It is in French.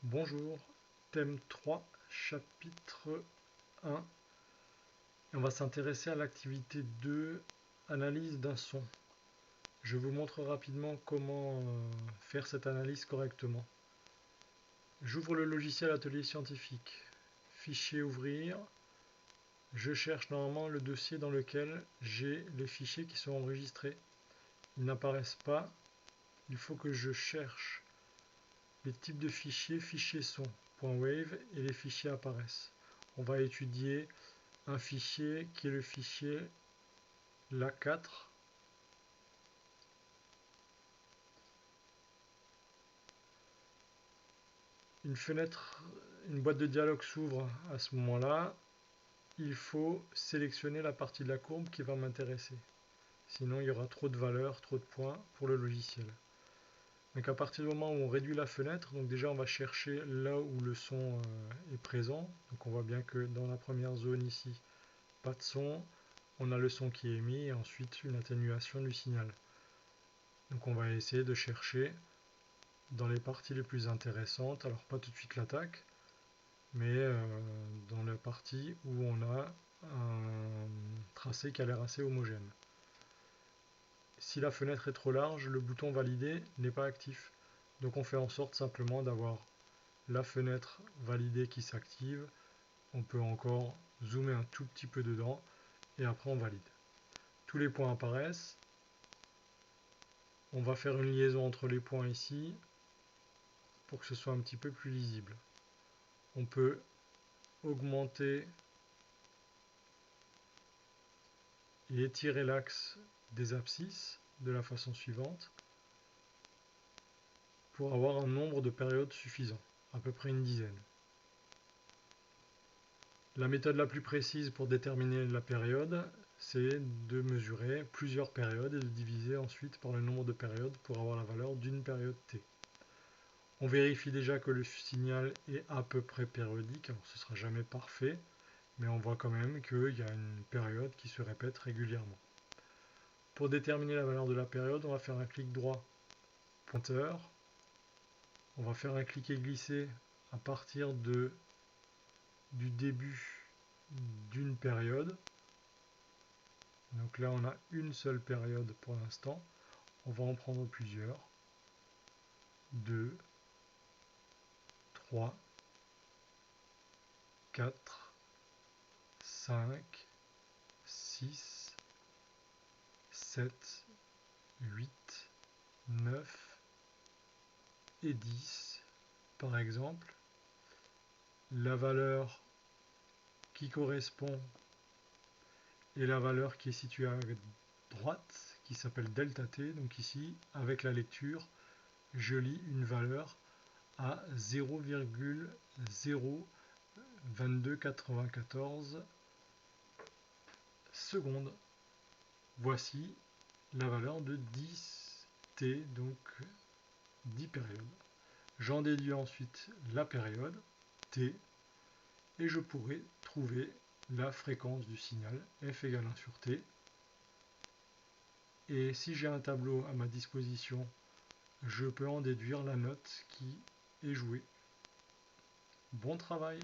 Bonjour, thème 3, chapitre 1. On va s'intéresser à l'activité 2, analyse d'un son. Je vous montre rapidement comment faire cette analyse correctement. J'ouvre le logiciel Atelier Scientifique. Fichier ouvrir. Je cherche normalement le dossier dans lequel j'ai les fichiers qui sont enregistrés. Ils n'apparaissent pas. Il faut que je cherche les types de fichiers, fichier son, .wave, et les fichiers apparaissent. On va étudier un fichier qui est le fichier LA4. Une fenêtre, une boîte de dialogue s'ouvre à ce moment-là. Il faut sélectionner la partie de la courbe qui va m'intéresser. Sinon, il y aura trop de valeurs, trop de points pour le logiciel. Donc à partir du moment où on réduit la fenêtre, donc déjà on va chercher là où le son est présent. Donc on voit bien que dans la première zone ici, pas de son. On a le son qui est émis et ensuite une atténuation du signal. Donc on va essayer de chercher dans les parties les plus intéressantes, alors pas tout de suite l'attaque, mais dans la partie où on a un tracé qui a l'air assez homogène. Si la fenêtre est trop large, le bouton valider n'est pas actif. Donc on fait en sorte simplement d'avoir la fenêtre validée qui s'active. On peut encore zoomer un tout petit peu dedans et après on valide. Tous les points apparaissent. On va faire une liaison entre les points ici pour que ce soit un petit peu plus lisible. On peut augmenter et étirer l'axe des abscisses de la façon suivante pour avoir un nombre de périodes suffisant, à peu près une dizaine. La méthode la plus précise pour déterminer la période, c'est de mesurer plusieurs périodes et de diviser ensuite par le nombre de périodes pour avoir la valeur d'une période t. On vérifie déjà que le signal est à peu près périodique, alors ce ne sera jamais parfait, mais on voit quand même qu'il y a une période qui se répète régulièrement. Pour déterminer la valeur de la période, on va faire un clic droit pointeur. On va faire un cliquer glisser à partir du début d'une période. Donc là, on a une seule période pour l'instant. On va en prendre plusieurs. 2, 3, 4, 5, 6, 7, 8, 9 et 10 par exemple. La valeur qui correspond est la valeur qui est située à droite, qui s'appelle delta t. Donc ici, avec la lecture, je lis une valeur à 0,02294 secondes. Voici la valeur de 10t, donc 10 périodes. J'en déduis ensuite la période, t, et je pourrai trouver la fréquence du signal, f égale 1 sur t. Et si j'ai un tableau à ma disposition, je peux en déduire la note qui est jouée. Bon travail!